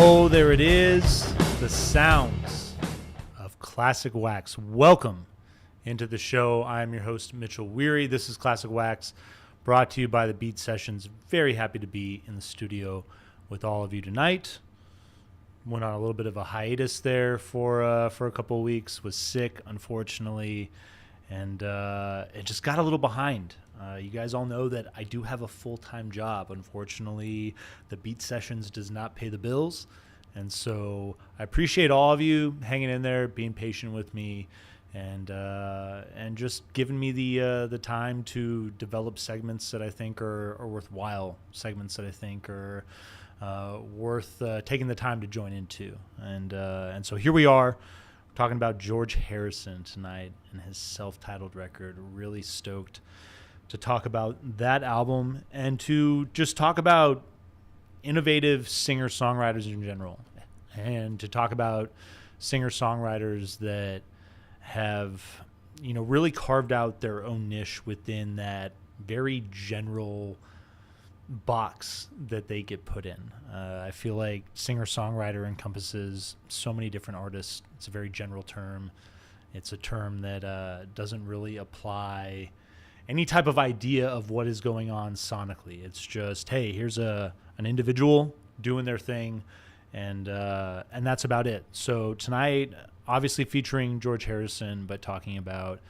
Oh, there it is. The sounds of Classic Wax. Welcome into the show. I'm your host, Mitchell Weary. This is Classic Wax, brought to you by the Beat Sessions. Very happy to be in the studio with all of you tonight. Went on a little bit of a hiatus there for a couple of weeks. Was sick, unfortunately, and it just got a little behind. You guys all know that I do have a full-time job. Unfortunately, the Beat Sessions does not pay the bills. And so I appreciate all of you hanging in there, being patient with me, and just giving me the time to develop segments that I think are worthwhile, segments that I think are worth taking the time to join into. And so here we are, talking about George Harrison tonight and his self-titled record. Really stoked to talk about that album and to just talk about innovative singer-songwriters in general, and to talk about singer-songwriters that have, really carved out their own niche within that very general box that they get put in. I feel like singer-songwriter encompasses so many different artists. It's a very general term. It's a term that doesn't really apply any type of idea of what is going on sonically. It's just, hey, here's an individual doing their thing, and that's about it. So tonight, obviously featuring George Harrison, but talking about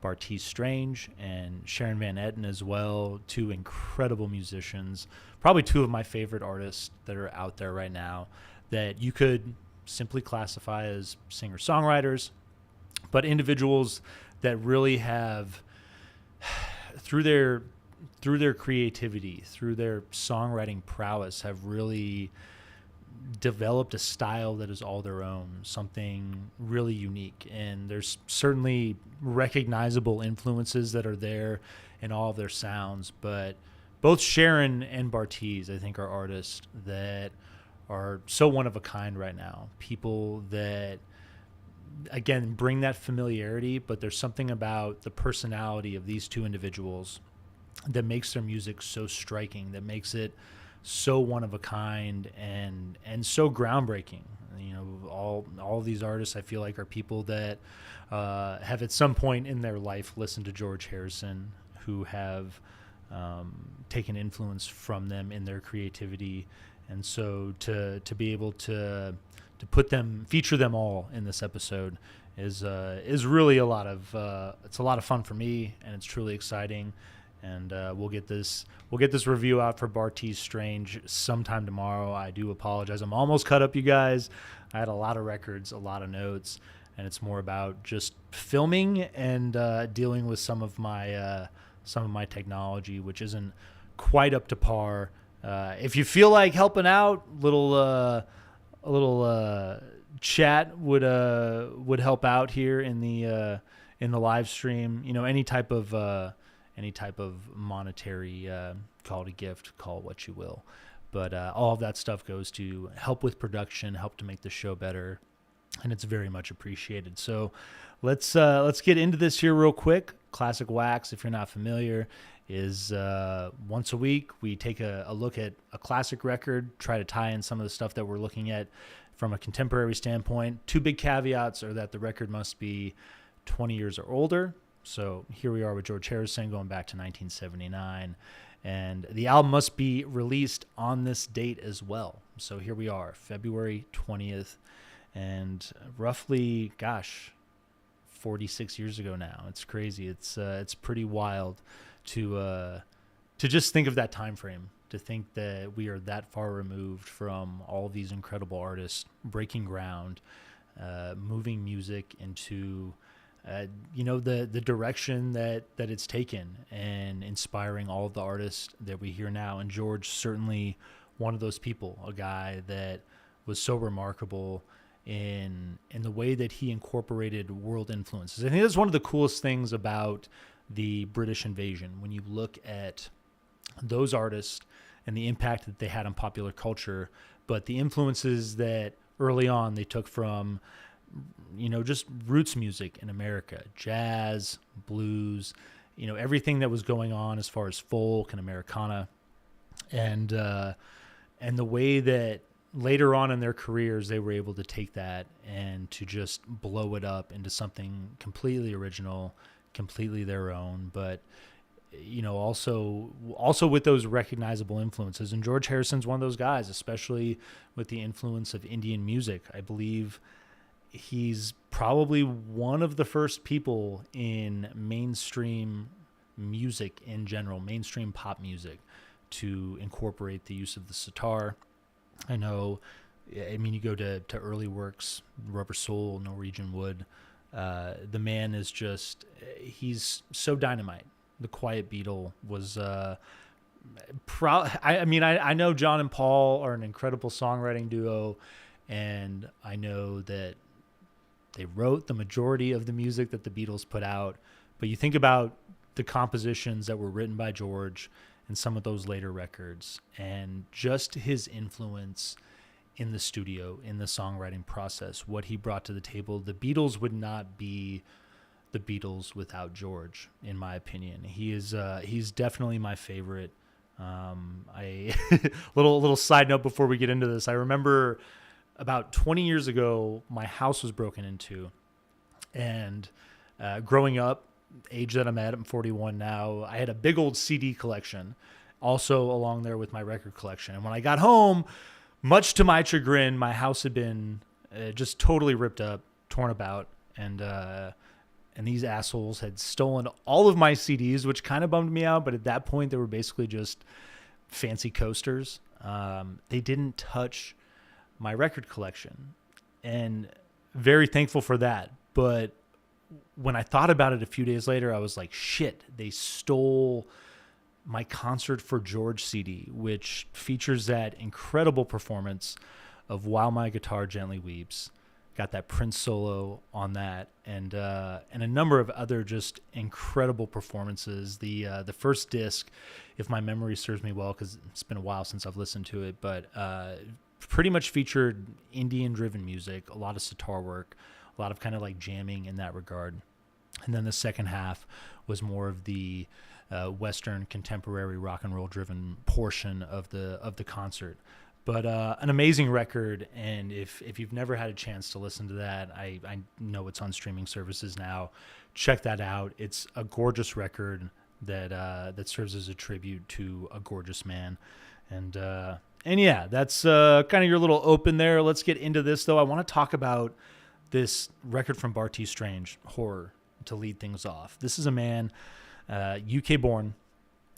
Bartees Strange and Sharon Van Etten as well, two incredible musicians, probably two of my favorite artists that are out there right now that you could simply classify as singer-songwriters, but individuals that really have, through their creativity, through their songwriting prowess, have really developed a style that is all their own, something really unique. And there's certainly recognizable influences that are there in all of their sounds, but both Sharon and Bartees, I think, are artists that are so one of a kind right now. People that, again, bring that familiarity, but there's something about the personality of these two individuals that makes their music so striking, that makes it so one of a kind and so groundbreaking. All these artists, I feel like, are people that have at some point in their life listened to George Harrison, who have taken influence from them in their creativity. And so to be able to feature them all in this episode is really a lot of fun for me, and it's truly exciting. And we'll get this review out for Bartees Strange sometime tomorrow. I do apologize. I'm almost caught up, you guys. I had a lot of records, a lot of notes, and it's more about just filming and dealing with some of my technology, which isn't quite up to par. If you feel like helping out, a little chat would help out here in the live stream. Any type of monetary, call it a gift, call it what you will. But all of that stuff goes to help with production, help to make the show better, and it's very much appreciated. So let's get into this here real quick. Classic Wax, if you're not familiar, is once a week we take a look at a classic record, try to tie in some of the stuff that we're looking at from a contemporary standpoint. Two big caveats are that the record must be 20 years or older. So here we are with George Harrison going back to 1979, and the album must be released on this date as well. So here we are, February 20th, and roughly, 46 years ago now. It's crazy. It's pretty wild to just think of that time frame, to think that we are that far removed from all these incredible artists breaking ground, moving music into the direction that it's taken, and inspiring all of the artists that we hear now. And George, certainly one of those people, a guy that was so remarkable in the way that he incorporated world influences. I think that's one of the coolest things about the British invasion. When you look at those artists and the impact that they had on popular culture, but the influences that early on they took from just roots music in America, jazz, blues, everything that was going on as far as folk and Americana, and the way that later on in their careers, they were able to take that and to just blow it up into something completely original, completely their own, but also with those recognizable influences. And George Harrison's one of those guys, especially with the influence of Indian music. I believe he's probably one of the first people in mainstream music in general, mainstream pop music, to incorporate the use of the sitar. You go to early works, Rubber Soul, Norwegian Wood. The man is he's so dynamite. The Quiet Beetle was I know John and Paul are an incredible songwriting duo, and I know that they wrote the majority of the music that the Beatles put out. But you think about the compositions that were written by George and some of those later records, and just his influence in the studio, in the songwriting process, what he brought to the table. The Beatles would not be the Beatles without George, in my opinion. He's definitely my favorite. Little side note before we get into this. I remember about 20 years ago, my house was broken into, and growing up, age that I'm at, I'm 41 now, I had a big old CD collection also along there with my record collection. And when I got home, much to my chagrin, my house had been just totally ripped up, torn about, and these assholes had stolen all of my CDs, which kind of bummed me out. But at that point, they were basically just fancy coasters. They didn't touch my record collection, and very thankful for that. But when I thought about it a few days later, I was like, shit, they stole my Concert for George CD, which features that incredible performance of While My Guitar Gently Weeps. Got that Prince solo on that, and a number of other just incredible performances. The first disc, if my memory serves me well, because it's been a while since I've listened to it, but pretty much featured Indian-driven music, a lot of sitar work, a lot of kind of like jamming in that regard. And then the second half was more of the Western contemporary rock and roll driven portion of the concert. But an amazing record, and if you've never had a chance to listen to that, I know it's on streaming services now. Check that out. It's a gorgeous record that serves as a tribute to a gorgeous man. And yeah, that's kind of your little open there. Let's get into this, though. I want to talk about this record from Bartees Strange, Horror, to lead things off. This is a man, UK born,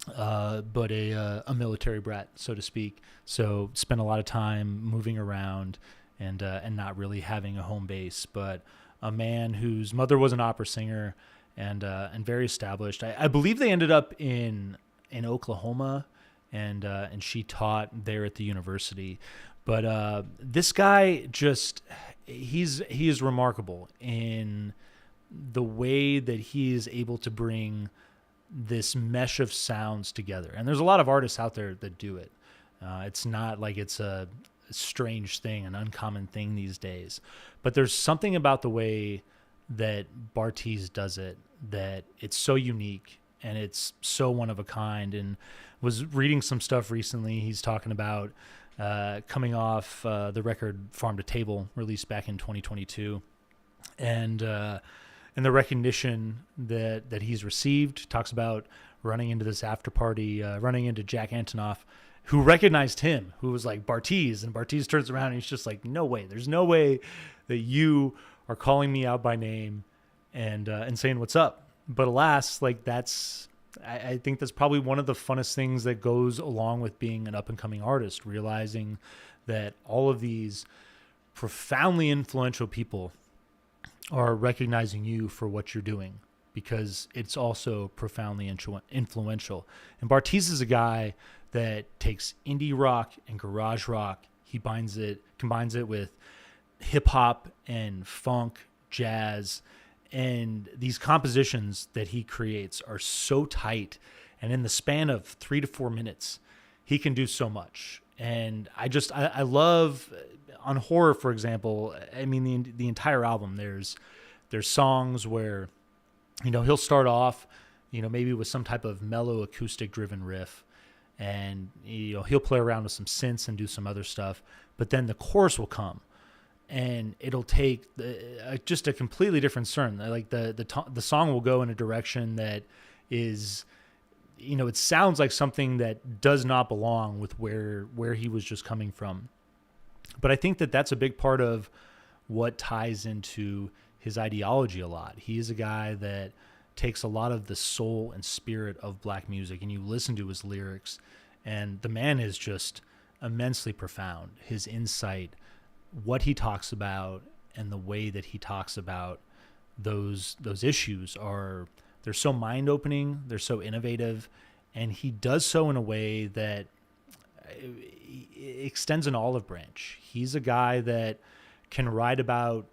but a military brat, so to speak. So spent a lot of time moving around and not really having a home base. But a man whose mother was an opera singer and very established. I believe they ended up in Oklahoma, and she taught there at the university. But this guy he is remarkable in the way that he is able to bring this mesh of sounds together. And there's a lot of artists out there that do it. It's not like it's a strange thing, an uncommon thing these days. But there's something about the way that Bartees does it that it's so unique and it's so one of a kind. And was reading some stuff recently. He's talking about coming off the record Farm to Table, released back in 2022. And the recognition that he's received. Talks about running into this after party, running into Jack Antonoff, who recognized him, who was like, Bartees. And Bartees turns around and he's just like, no way. There's no way that you are calling me out by name and saying what's up. But alas, like I think that's probably one of the funnest things that goes along with being an up-and-coming artist, realizing that all of these profoundly influential people are recognizing you for what you're doing, because it's also profoundly influential. And Bartees is a guy that takes indie rock and garage rock. He combines it with hip hop and funk, jazz, and these compositions that he creates are so tight. And in the span of 3 to 4 minutes, he can do so much. And I love on Horror, for example. I mean, the entire album, there's songs where, he'll start off, maybe with some type of mellow acoustic driven riff. and he'll play around with some synths and do some other stuff, but then the chorus will come and it'll take just a completely different turn. Like the song will go in a direction that is, it sounds like something that does not belong with where he was just coming from. But I think that that's a big part of what ties into his ideology a lot. He is a guy that takes a lot of the soul and spirit of black music, and you listen to his lyrics, and the man is just immensely profound. His insight, what he talks about, and the way that he talks about those issues they're so mind-opening, they're so innovative, and he does so in a way that extends an olive branch. He's a guy that can write about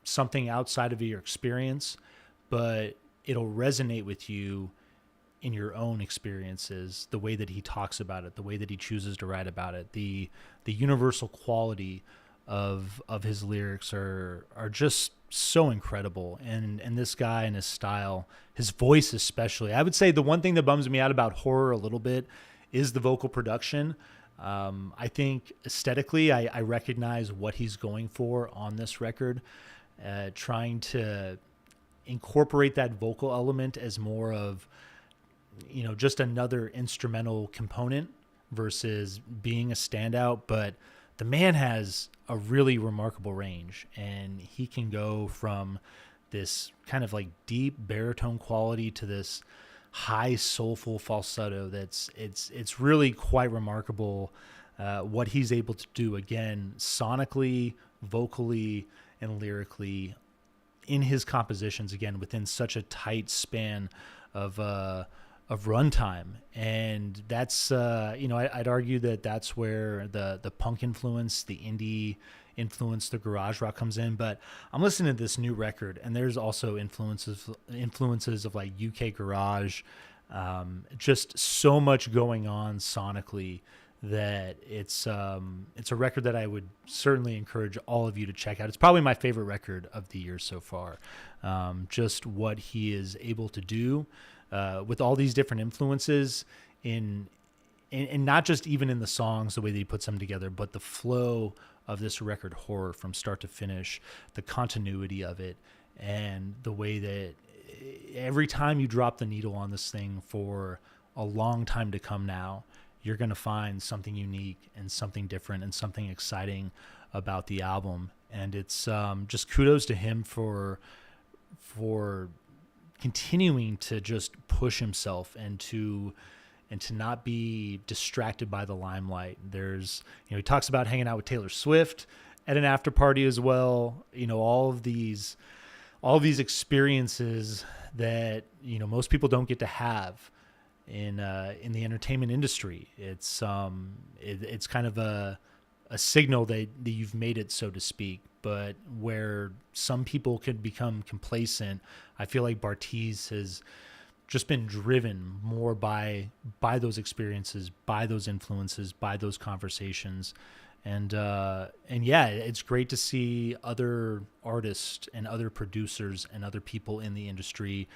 something outside of your experience, but it'll resonate with you in your own experiences, the way that he talks about it, the way that he chooses to write about it, the universal quality of his lyrics are just so incredible. And this guy and his style, his voice especially. I would say the one thing that bums me out about Horror a little bit is the vocal production. I think aesthetically, I recognize what he's going for on this record, trying to incorporate that vocal element as more of, just another instrumental component versus being a standout. But the man has a really remarkable range, and he can go from this kind of like deep baritone quality to this high soulful falsetto. It's really quite remarkable what he's able to do, again, sonically, vocally, and lyrically in his compositions, again, within such a tight span of runtime. And that's I'd argue that that's where the punk influence, the indie influence, the garage rock comes in. But I'm listening to this new record, and there's also influences of like UK garage, just so much going on sonically that it's a record that I would certainly encourage all of you to check out. It's probably my favorite record of the year so far. Just what he is able to do with all these different influences in not just even in the songs, the way that he puts them together, but the flow of this record, Horror, from start to finish, the continuity of it, and the way that every time you drop the needle on this thing for a long time to come now, you're going to find something unique and something different and something exciting about the album. And it's just kudos to him for continuing to just push himself and to not be distracted by the limelight. There's, he talks about hanging out with Taylor Swift at an after party as well. All of these experiences that, most people don't get to have in the entertainment industry. It's kind of a signal that you've made it, so to speak. But where some people could become complacent, I feel like Bartees has just been driven more by those experiences, by those influences, by those conversations. And yeah, it's great to see other artists and other producers and other people in the industry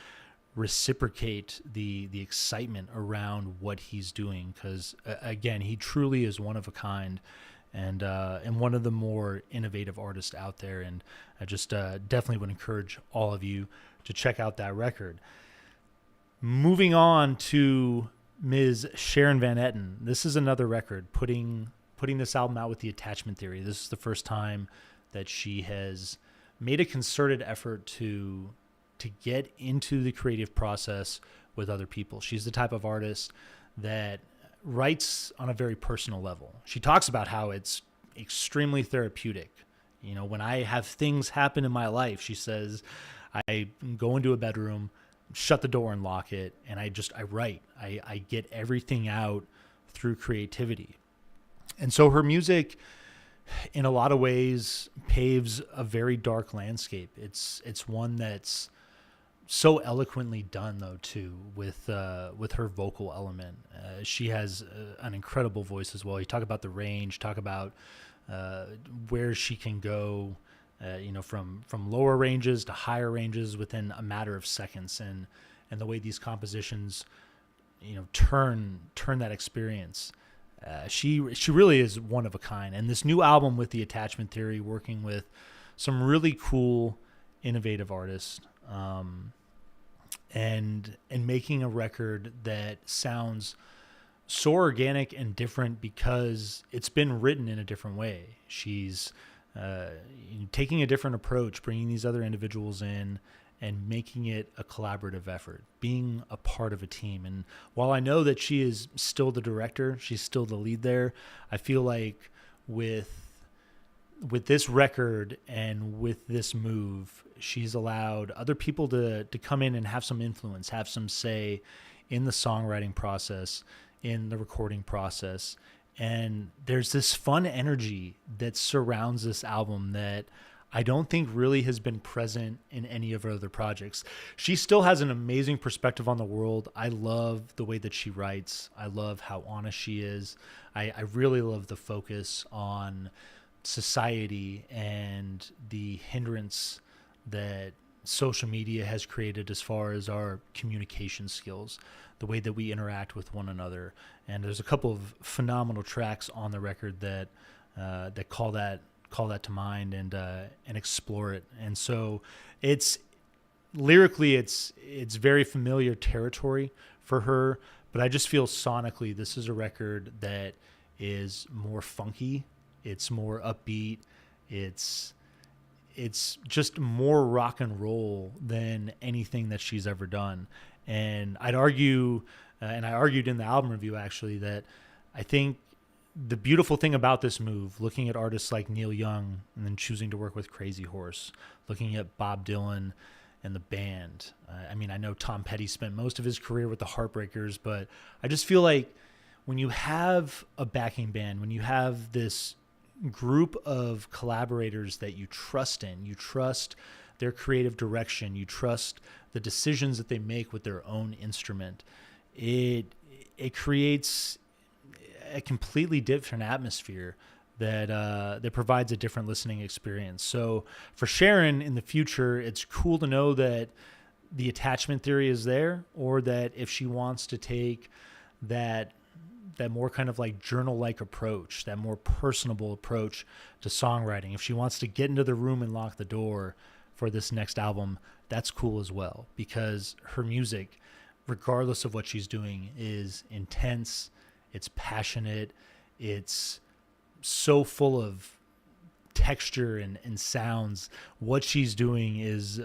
reciprocate the excitement around what he's doing. Because again, he truly is one of a kind, and one of the more innovative artists out there. And I just definitely would encourage all of you to check out that record. Moving on to Ms. Sharon Van Etten. This is another record, putting this album out with The Attachment Theory. This is the first time that she has made a concerted effort to get into the creative process with other people. She's the type of artist that writes on a very personal level. She talks about how it's extremely therapeutic. When I have things happen in my life, she says, I go into a bedroom, shut the door and lock it, and I write. I get everything out through creativity. And so her music, in a lot of ways, paves a very dark landscape. It's one that's so eloquently done, though, too, with her vocal element. She has an incredible voice as well. You talk about the range, talk about where she can go, from lower ranges to higher ranges within a matter of seconds, and the way these compositions turn that experience. She really is one of a kind. And this new album with the Attachment Theory, working with some really cool, innovative artists, and making a record that sounds so organic and different because it's been written in a different way. She's taking a different approach, bringing these other individuals in and making it a collaborative effort, being a part of a team. And while I know that she is still the director, she's still the lead there, I feel like with this record and with this move, she's allowed other people to come in and have some influence, have some say in the songwriting process, in the recording process. And there's this fun energy that surrounds this album that I don't think really has been present in any of her other projects. She still has an amazing perspective on the world. I love the way that she writes. I love how honest she is. I really love the focus on society and the hindrance that social media has created as far as our communication skills, the way that we interact with one another. And there's a couple of phenomenal tracks on the record that call that to mind and explore it. And so it's lyrically, it's very familiar territory for her, but I just feel sonically this is a record that is more funky. It's more upbeat. It's just more rock and roll than anything that she's ever done. And I'd argue, and I argued in the album review actually, that I think the beautiful thing about this move, looking at artists like Neil Young and then choosing to work with Crazy Horse, looking at Bob Dylan and the band. I know Tom Petty spent most of his career with the Heartbreakers, but I just feel like when you have a backing band, when you have this group of collaborators that you trust in, you trust their creative direction, you trust the decisions that they make with their own instrument, it creates a completely different atmosphere that provides a different listening experience. So for Sharon in the future, it's cool to know that the Attachment Theory is there, or that if she wants to take that more kind of like journal-like approach, that more personable approach to songwriting, if she wants to get into the room and lock the door for this next album, that's cool as well, because her music, regardless of what she's doing, is intense. It's passionate. It's so full of texture and sounds. What she's doing is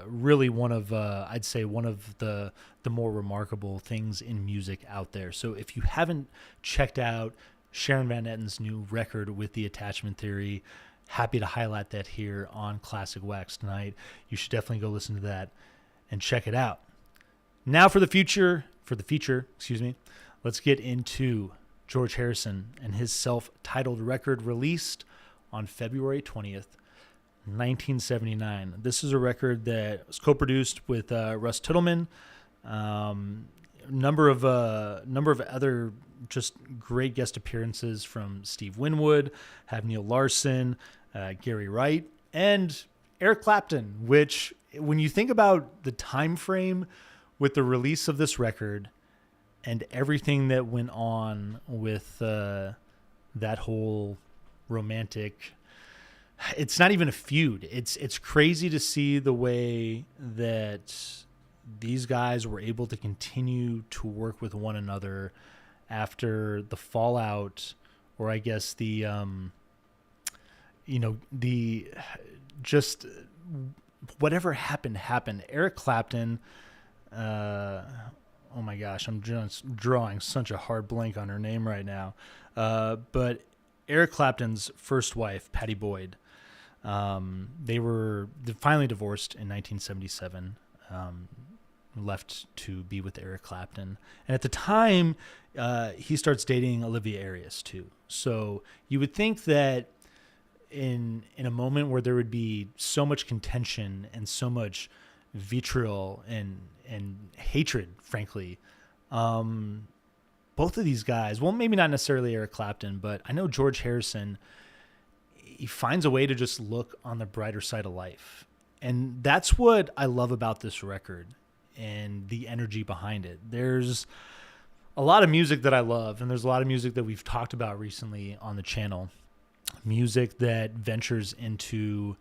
really one of, I'd say, one of the more remarkable things in music out there. So if you haven't checked out Sharon Van Etten's new record with the Attachment Theory, happy to highlight that here on Classic Wax tonight. You should definitely go listen to that and check it out. Now for the feature, let's get into George Harrison and his self-titled record released on February 20th, 1979. This is a record that was co-produced with Russ Titelman, number of other just great guest appearances from Steve Winwood, have Neil Larson, Gary Wright, and Eric Clapton, which when you think about the time frame with the release of this record and everything that went on with that whole romantic, it's not even a feud. It's crazy to see the way that these guys were able to continue to work with one another after the fallout, or I guess the just whatever happened. Eric Clapton, oh my gosh, I'm just drawing such a hard blank on her name right now. But Eric Clapton's first wife, Pattie Boyd, they finally divorced in 1977, left to be with Eric Clapton. And at the time, he starts dating Olivia Arias too. So you would think that in a moment where there would be so much contention and so much vitriol and hatred, frankly, both of these guys, well, maybe not necessarily Eric Clapton, but I know George Harrison, he finds a way to just look on the brighter side of life. And that's what I love about this record and the energy behind it. There's a lot of music that I love, and there's a lot of music that we've talked about recently on the channel. Music that ventures into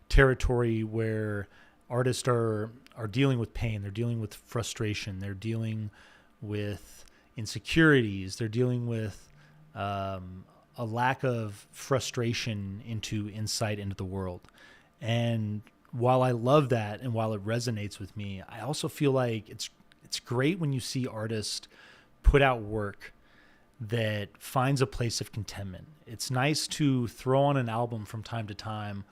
territory where artists are dealing with pain, they're dealing with frustration, they're dealing with insecurities, they're dealing with a lack of frustration into insight into the world. And while I love that and while it resonates with me, I also feel like it's great when you see artists put out work that finds a place of contentment. It's nice to throw on an album from time to time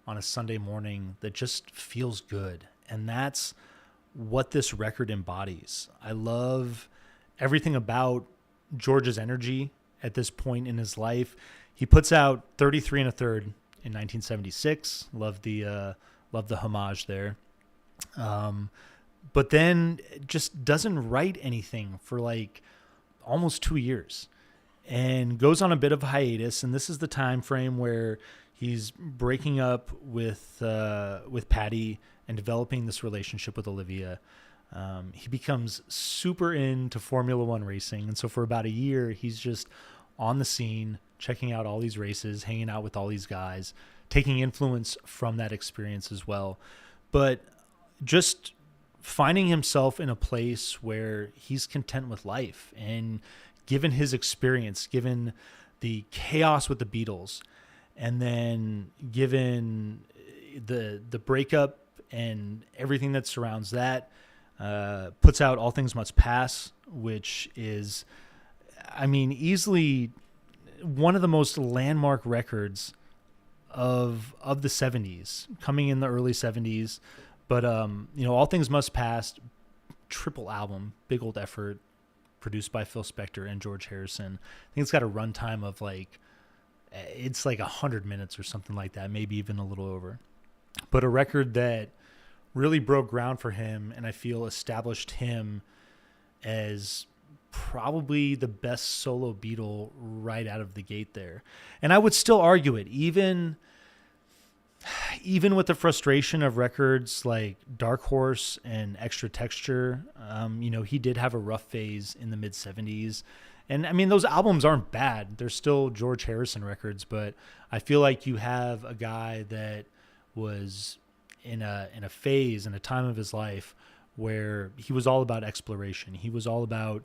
on a Sunday morning that just feels good. And that's what this record embodies. I love everything about George's energy at this point in his life. He puts out 33 1/3 in 1976. Love the homage there. But then just doesn't write anything for like almost 2 years and goes on a bit of a hiatus. And this is the time frame where he's breaking up with Patty and developing this relationship with Olivia. He becomes super into Formula One racing. And so for about a year, he's just on the scene, checking out all these races, hanging out with all these guys, taking influence from that experience as well. But just finding himself in a place where he's content with life. And given his experience, given the chaos with the Beatles, and then given the breakup and everything that surrounds that, puts out All Things Must Pass, which is, I mean, easily one of the most landmark records of the 70s, coming in the early 70s. But, All Things Must Pass, triple album, big old effort, produced by Phil Spector and George Harrison. I think it's got a runtime of it's like 100 minutes or something like that, maybe even a little over. But a record that really broke ground for him, and I feel established him as probably the best solo Beatle right out of the gate there. And I would still argue it, even with the frustration of records like Dark Horse and Extra Texture. He did have a rough phase in the mid 70s. And I mean, those albums aren't bad. They're still George Harrison records, but I feel like you have a guy that was in a phase, in a time of his life where he was all about exploration. He was all about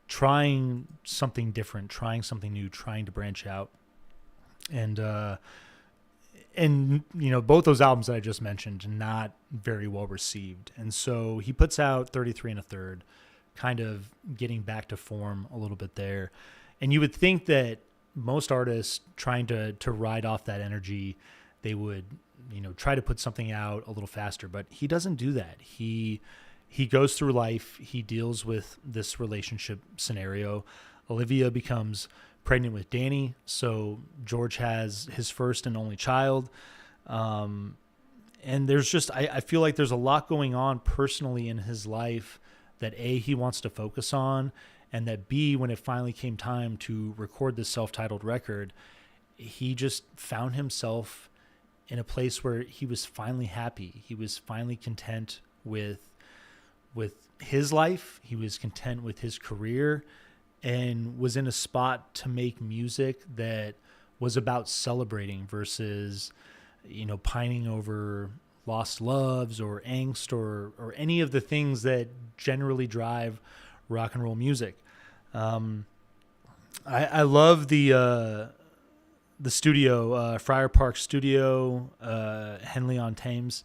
trying something different, trying something new, trying to branch out. And both those albums that I just mentioned, not very well received. And so he puts out 33 1/3, kind of getting back to form a little bit there. And you would think that most artists trying to ride off that energy, they would, try to put something out a little faster, but he doesn't do that. He goes through life. He deals with this relationship scenario. Olivia becomes pregnant with Danny, so George has his first and only child. And there's just, I feel like there's a lot going on personally in his life that A, he wants to focus on, and that B, when it finally came time to record this self-titled record, he just found himself in a place where he was finally happy. He was finally content with his life. He was content with his career, and was in a spot to make music that was about celebrating versus, pining over lost loves or angst or any of the things that generally drive rock and roll music. I love the studio, Friar Park Studio, Henley-on-Thames.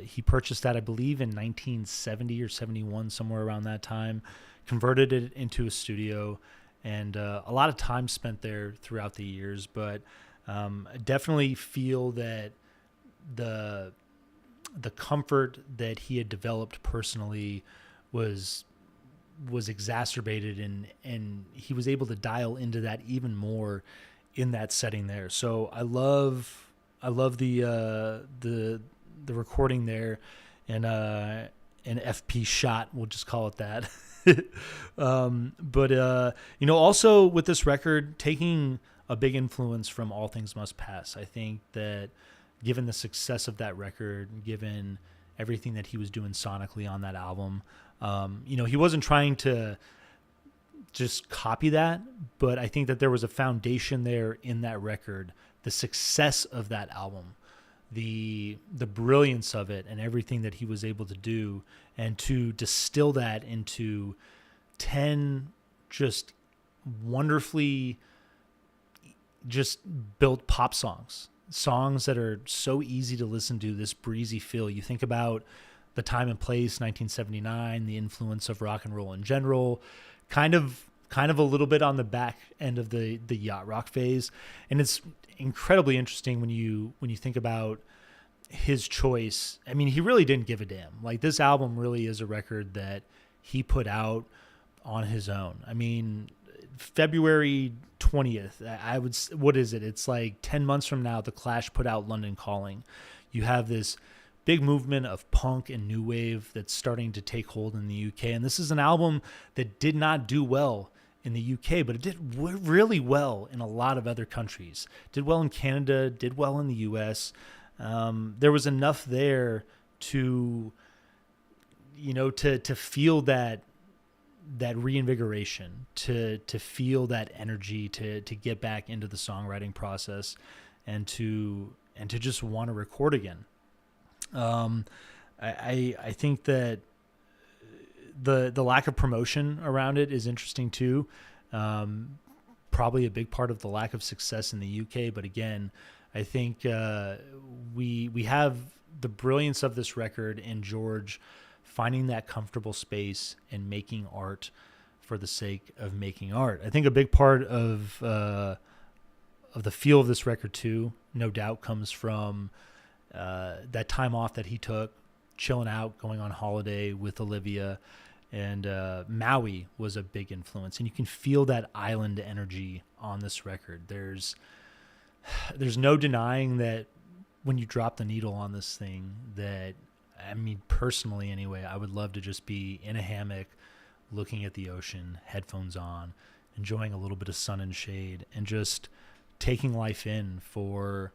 He purchased that, I believe, in 1970 or 71, somewhere around that time, converted it into a studio, and a lot of time spent there throughout the years. But I definitely feel that the comfort that he had developed personally was exacerbated, and he was able to dial into that even more in that setting there. So I love the recording there, and an FP shot, we'll just call it that. But also with this record, taking a big influence from All Things Must Pass. I think that given the success of that record, given everything that he was doing sonically on that album, he wasn't trying to just copy that, but I think that there was a foundation there in that record, the success of that album, the brilliance of it, and everything that he was able to do, and to distill that into 10 just wonderfully just built pop songs that are so easy to listen to, this breezy feel. You think about the time and place, 1979, the influence of rock and roll in general, kind of a little bit on the back end of the yacht rock phase. And it's incredibly interesting when you think about his choice. I mean, he really didn't give a damn. Like, this album really is a record that he put out on his own. I mean, February 20th, what is it? It's like 10 months from now, The Clash put out London Calling. You have this big movement of punk and new wave that's starting to take hold in the UK. And this is an album that did not do well in the UK, but it did really well in a lot of other countries. Did well in Canada, did well in the US. There was enough there to feel that reinvigoration, to feel that energy, to get back into the songwriting process, and to just want to record again. I think that the lack of promotion around it is interesting too. Probably a big part of the lack of success in the UK. But again, I think we have the brilliance of this record in George finding that comfortable space and making art for the sake of making art. I think a big part of the feel of this record too, no doubt, comes from that time off that he took, chilling out, going on holiday with Olivia, and Maui was a big influence. And you can feel that island energy on this record. There's no denying that when you drop the needle on this thing, that, I mean, personally anyway, I would love to just be in a hammock, looking at the ocean, headphones on, enjoying a little bit of sun and shade, and just taking life in for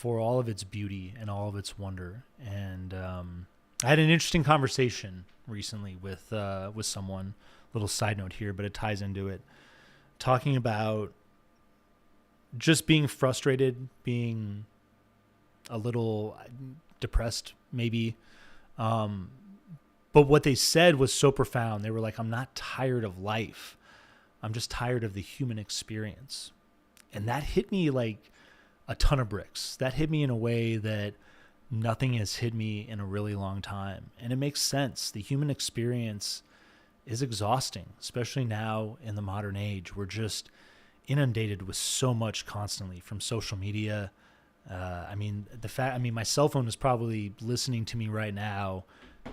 all of its beauty and all of its wonder. And I had an interesting conversation recently with someone, little side note here, but it ties into it, talking about just being frustrated, being a little depressed maybe. But what they said was so profound. They were like, I'm not tired of life. I'm just tired of the human experience. And that hit me like a ton of bricks. That hit me in a way that nothing has hit me in a really long time. And it makes sense. The human experience is exhausting, especially now in the modern age. We're just inundated with so much constantly from social media. My cell phone is probably listening to me right now,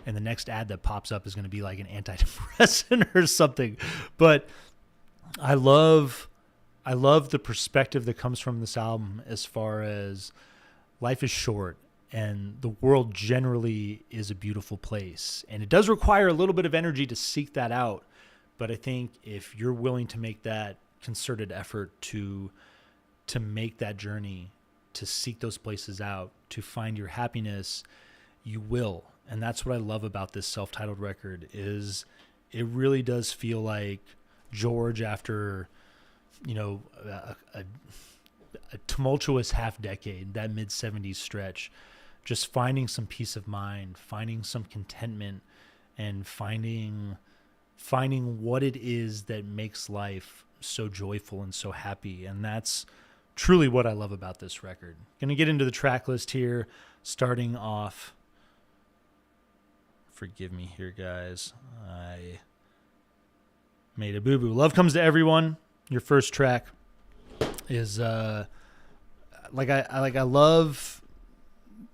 and the next ad that pops up is going to be like an antidepressant or something. But I love the perspective that comes from this album, as far as life is short and the world generally is a beautiful place. And it does require a little bit of energy to seek that out. But I think if you're willing to make that concerted effort to make that journey, to seek those places out, to find your happiness, you will. And that's what I love about this self-titled record, is it really does feel like George, after a tumultuous half decade, that mid 70s stretch, just finding some peace of mind, finding some contentment, and finding what it is that makes life so joyful and so happy. And that's truly what I love about this record. Going to get into the track list here, starting off. Forgive me here, guys. I made a boo-boo. Love Comes to Everyone. Your first track is I love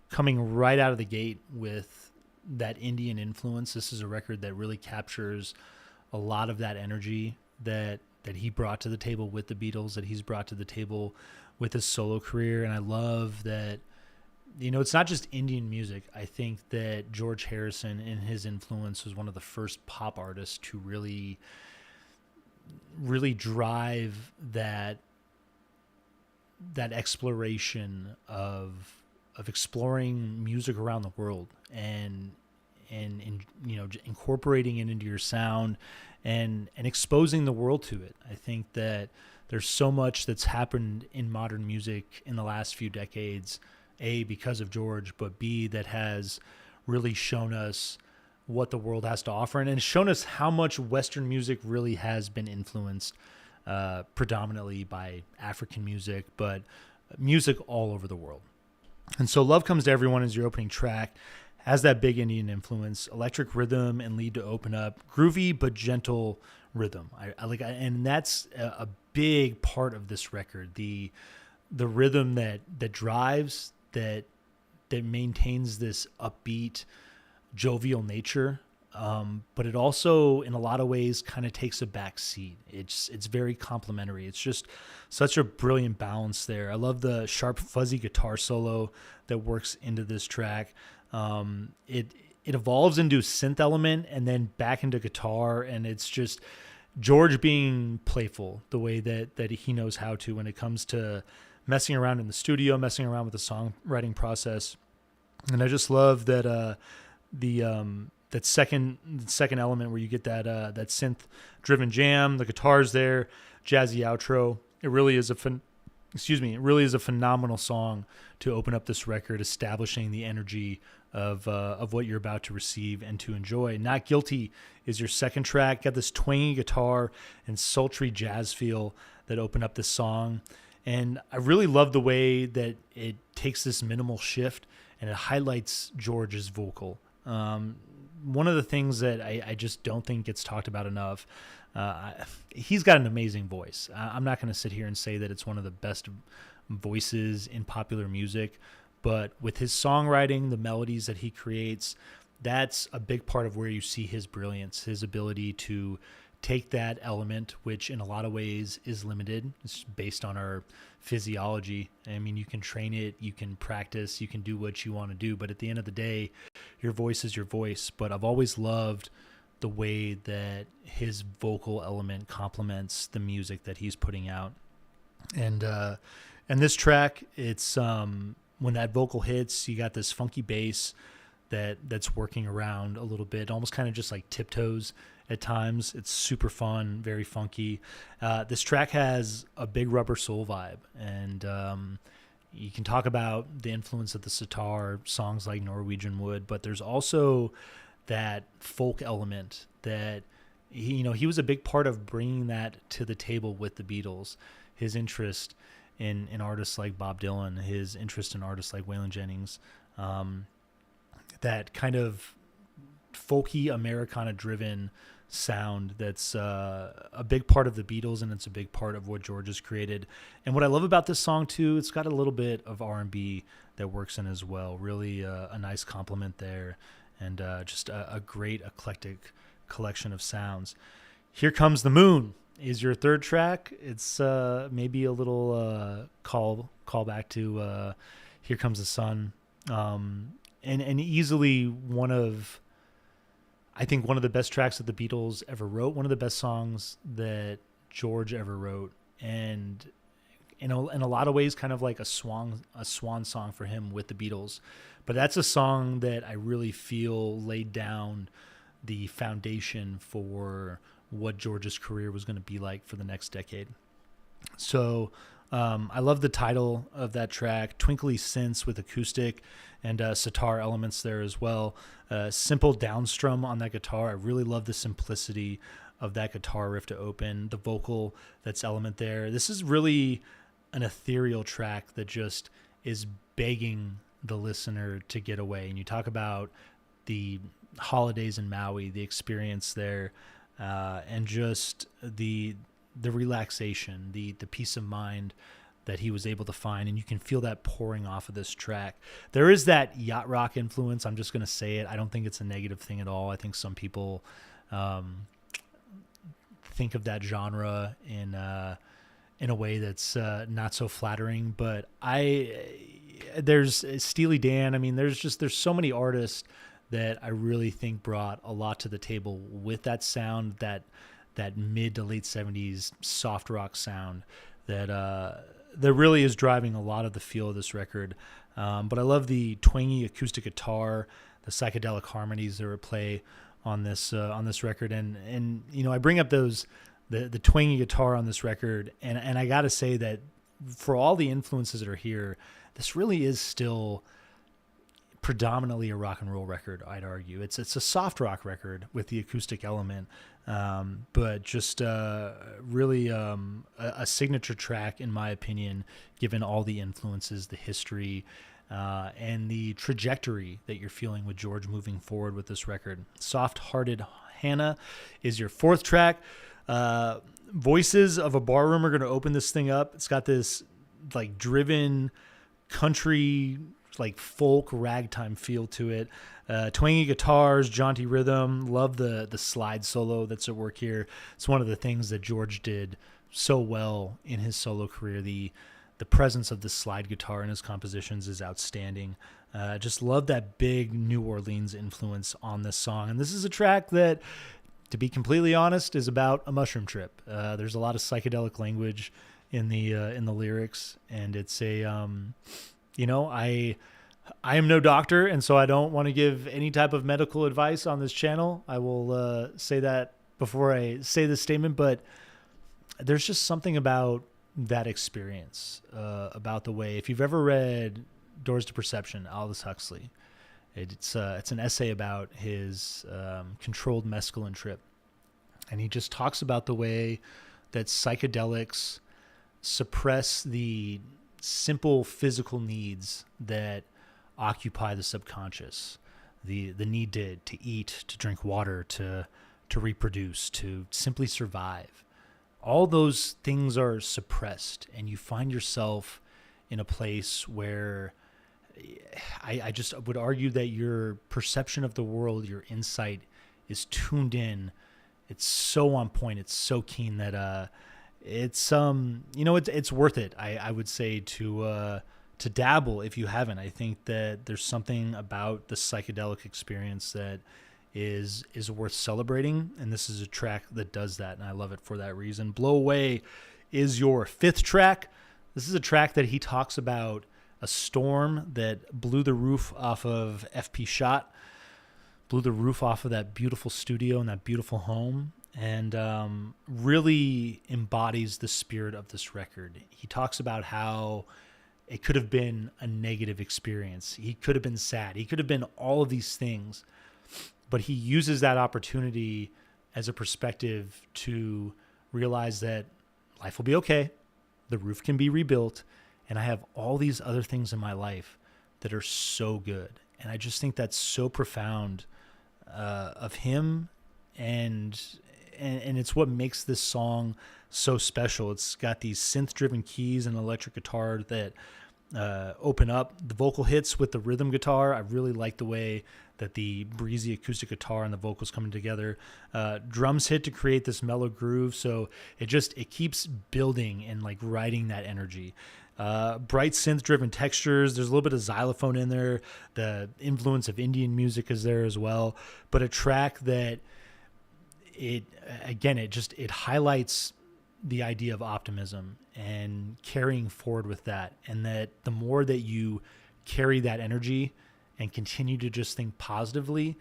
coming right out of the gate with that Indian influence. This is a record that really captures a lot of that energy that he brought to the table with the Beatles, that he's brought to the table with his solo career. And I love that, it's not just Indian music. I think that George Harrison, in his influence, was one of the first pop artists to really drive that exploration of exploring music around the world, and and incorporating it into your sound and exposing the world to it. I think that there's so much that's happened in modern music in the last few decades, A, because of George, but B, that has really shown us what the world has to offer, and shown us how much Western music really has been influenced predominantly by African music, but music all over the world. And so Love Comes to Everyone is your opening track, has that big Indian influence, electric rhythm and lead to open up, groovy but gentle rhythm. And that's a big part of this record. The rhythm that drives, that maintains this upbeat, jovial nature, but it also, in a lot of ways, kind of takes a back seat. It's very complimentary. It's just such a brilliant balance there. I love the sharp, fuzzy guitar solo that works into this track. It evolves into a synth element and then back into guitar, and it's just George being playful the way that he knows how to when it comes to messing around in the studio, messing around with the songwriting process. And I just love that that second element where you get that synth driven jam, the guitars there, jazzy outro. It really is a phenomenal song to open up this record, establishing the energy of what you're about to receive and to enjoy. Not Guilty is your second track. Got this twangy guitar and sultry jazz feel that open up this song. And I really love the way that it takes this minimal shift and it highlights George's vocal. One of the things that I just don't think gets talked about enough, he's got an amazing voice. I'm not going to sit here and say that it's one of the best voices in popular music, but with his songwriting, the melodies that he creates, that's a big part of where you see his brilliance, his ability to take that element, which in a lot of ways is limited. It's based on our physiology. I mean, you can train it, you can practice, you can do what you want to do, but at the end of the day, your voice is your voice. But I've always loved the way that his vocal element complements the music that he's putting out. And this track, it's when that vocal hits, you got this funky bass that's working around a little bit, almost kind of just like tiptoes at times. It's super fun, very funky. This track has a big Rubber Soul vibe, and you can talk about the influence of the sitar, songs like Norwegian Wood, but there's also that folk element that he was a big part of bringing that to the table with the Beatles. His interest in artists like Bob Dylan, his interest in artists like Waylon Jennings, that kind of folky Americana-driven sound that's a big part of the Beatles, and it's a big part of what George has created. And what I love about this song too, it's got a little bit of R&B that works in as well. Really a nice complement there, and just a great eclectic collection of sounds. Here Comes the Moon is your third track. It's maybe a little call back to Here Comes the Sun, and easily one of the best tracks that the Beatles ever wrote, one of the best songs that George ever wrote, and in a lot of ways kind of like a swan song for him with the Beatles. But that's a song that I really feel laid down the foundation for what George's career was going to be like for the next decade. So I love the title of that track, Twinkly Synths with acoustic and sitar elements there as well. Simple downstrum on that guitar. I really love the simplicity of that guitar riff to open, the vocal that's element there. This is really an ethereal track that just is begging the listener to get away. And you talk about the holidays in Maui, the experience there, and just the relaxation, the peace of mind that he was able to find, and you can feel that pouring off of this track. There is that yacht rock influence. I'm just going to say it. I don't think it's a negative thing at all. I think some people think of that genre in a way that's not so flattering. But there's Steely Dan. I mean, there's so many artists that I really think brought a lot to the table with that sound, that mid to late 70s soft rock sound that really is driving a lot of the feel of this record. But I love the twangy acoustic guitar, psychedelic harmonies that were at play on this record. And I bring up those the twangy guitar on this record, and I got to say that for all the influences that are here, this really is still predominantly a rock and roll record. I'd argue it's a soft rock record with the acoustic element, but just really a signature track in my opinion, given all the influences, the history, and the trajectory that you're feeling with George moving forward with this record. Soft-Hearted Hannah is your fourth track. Voices of a Barroom are going to open this thing up. It's got this like driven country, like folk ragtime feel to it. Twangy guitars, jaunty rhythm. Love the slide solo that's at work here. It's one of the things that George did so well in his solo career. The presence of the slide guitar in his compositions is outstanding. Just love that big New Orleans influence on this song. And this is a track that, to be completely honest, is about a mushroom trip. There's a lot of psychedelic language in the lyrics, and it's a I am no doctor, and so I don't want to give any type of medical advice on this channel. I will say that before I say this statement, but there's just something about that experience, about the way, if you've ever read Doors to Perception, Aldous Huxley, it's an essay about his controlled mescaline trip, and he just talks about the way that psychedelics suppress the simple physical needs that occupy the subconscious, the need to eat, to drink water, to reproduce, to simply survive. All those things are suppressed, and you find yourself in a place where I just would argue that your perception of the world, your insight is tuned in. It's so on point. It's so keen that it's worth it. I would say to dabble if you haven't. I think that there's something about the psychedelic experience that is worth celebrating, and this is a track that does that, and I love it for that reason. Blow Away is your fifth track. This is a track that he talks about a storm that blew the roof off of FP Shot, blew the roof off of that beautiful studio and that beautiful home, and really embodies the spirit of this record. He talks about how it could have been a negative experience. He could have been sad. He could have been all of these things, but he uses that opportunity as a perspective to realize that life will be okay. The roof can be rebuilt, and I have all these other things in my life that are so good. And I just think that's so profound of him, and it's what makes this song so special. It's got these synth-driven keys and electric guitar that open up the vocal hits with the rhythm guitar. I really like the way that the breezy acoustic guitar and the vocals coming together. Drums hit to create this mellow groove, so it keeps building and like riding that energy. Bright synth-driven textures. There's a little bit of xylophone in there. The influence of Indian music is there as well. But a track that it highlights the idea of optimism and carrying forward with that, and that the more that you carry that energy and continue to just think positively,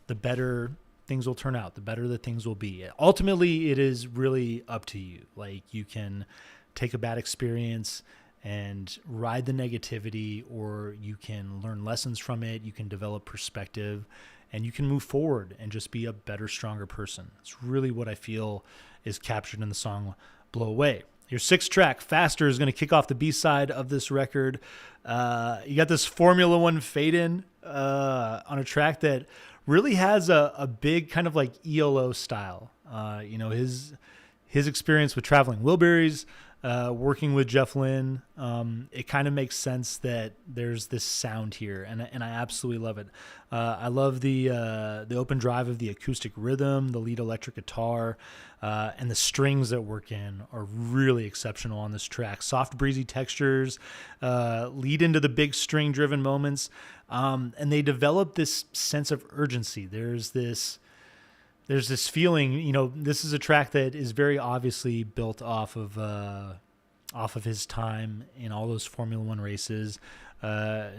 the better things will turn out, the better that things will be. Ultimately, it is really up to you. Like, you can take a bad experience and ride the negativity, or you can learn lessons from it. You can develop perspective, and you can move forward and just be a better, stronger person. It's really what I feel is captured in the song Blow Away. Your sixth track, Faster, is going to kick off the B-side of this record. You got this Formula One fade-in on a track that really has a big kind of like ELO style. His experience with Traveling Wilburys, working with Jeff Lynne, it kind of makes sense that there's this sound here, and I absolutely love it. I love the open drive of the acoustic rhythm, the lead electric guitar, and the strings that work in are really exceptional on this track. Soft, breezy textures lead into the big string-driven moments, and they develop this sense of urgency. There's this feeling, this is a track that is very obviously built off of his time in all those Formula One races.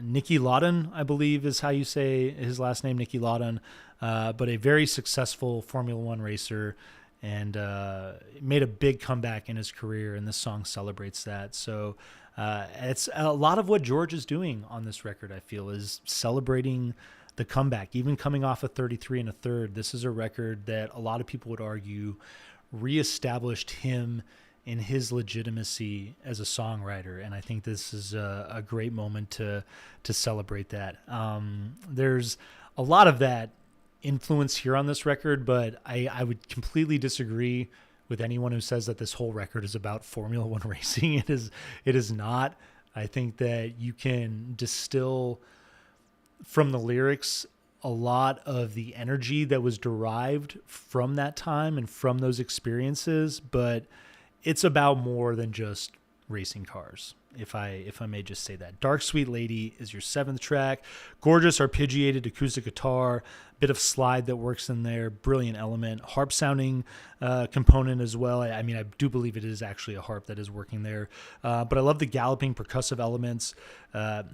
Nicky Lauda, I believe is how you say his last name, Nicky Lauda, but a very successful Formula One racer, and made a big comeback in his career, and this song celebrates that. So it's a lot of what George is doing on this record, I feel, is celebrating the comeback. Even coming off of 33 and a third, this is a record that a lot of people would argue reestablished him in his legitimacy as a songwriter, and I think this is a great moment to celebrate that. There's a lot of that influence here on this record, but I would completely disagree with anyone who says that this whole record is about Formula One racing. It is not. I think that you can distill from the lyrics a lot of the energy that was derived from that time and from those experiences, but it's about more than just racing cars, if I may just say that. Dark Sweet Lady is your 7th track. Gorgeous arpeggiated acoustic guitar, bit of slide that works in there, brilliant element, harp sounding component as well. I mean, I do believe it is actually a harp that is working there, but I love the galloping percussive elements,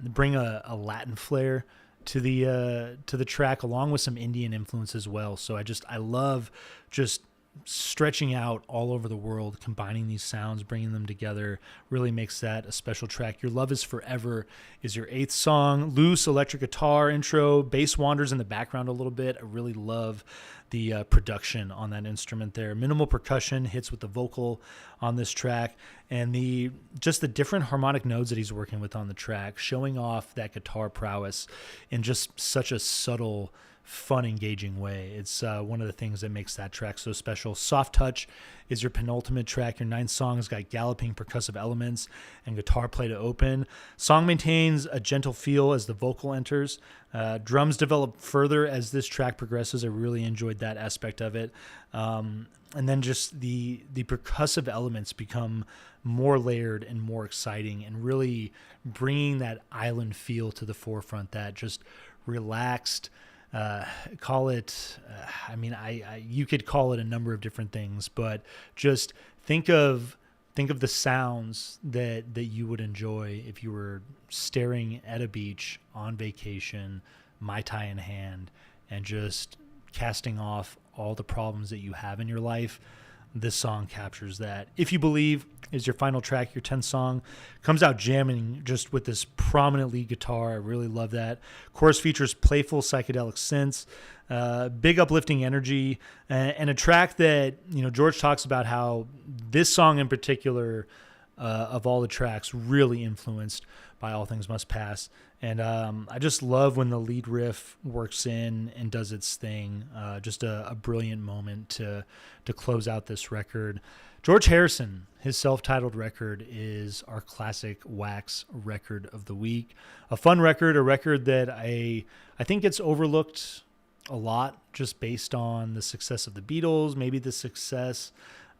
bring a Latin flair to the track, along with some Indian influence as well. So I love just stretching out all over the world, combining these sounds, bringing them together, really makes that a special track. Your Love Is Forever is your 8th song. Loose electric guitar intro, bass wanders in the background a little bit. I really love the production on that instrument there. Minimal percussion hits with the vocal on this track, and the different harmonic nodes that he's working with on the track, showing off that guitar prowess in just such a subtle, fun, engaging way. It's one of the things that makes that track so special. Soft Touch is your penultimate track. Your 9th song has got galloping percussive elements and guitar play to open. Song maintains a gentle feel as the vocal enters. Drums develop further as this track progresses. I really enjoyed that aspect of it. And then just the percussive elements become more layered and more exciting, and really bringing that island feel to the forefront, that just relaxed, call it, you could call it a number of different things, but just think of the sounds that you would enjoy if you were staring at a beach on vacation, Mai Tai in hand, and just casting off all the problems that you have in your life. This song captures that. If You Believe is your final track, your 10th song. Comes out jamming just with this prominent lead guitar. I really love that. Chorus features playful psychedelic synths, big uplifting energy, and a track that, George talks about how this song in particular, of all the tracks, really influenced by All Things Must Pass. And I just love when the lead riff works in and does its thing. Just a brilliant moment to close out this record. George Harrison, his self-titled record, is our Classic Wax record of the week. A fun record, a record that I think gets overlooked a lot just based on the success of the Beatles, maybe the success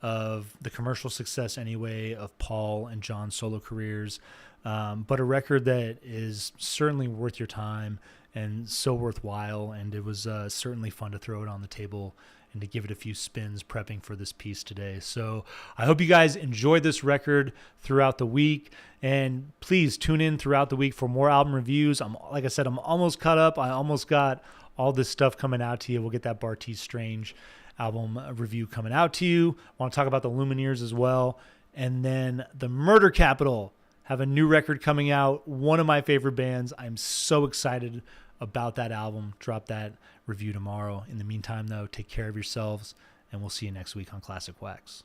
of the commercial success anyway of Paul and John's solo careers. But a record that is certainly worth your time and so worthwhile. And it was certainly fun to throw it on the table and to give it a few spins prepping for this piece today. So I hope you guys enjoyed this record throughout the week, and please tune in throughout the week for more album reviews. Like I said, I'm almost caught up. I almost got all this stuff coming out to you. We'll get that Bartees Strange album review coming out to you. I want to talk about the Lumineers as well. And then the Murder Capital have a new record coming out. One of my favorite bands. I'm so excited about that album. Drop that review tomorrow. In the meantime, though, take care of yourselves, and we'll see you next week on Classic Wax.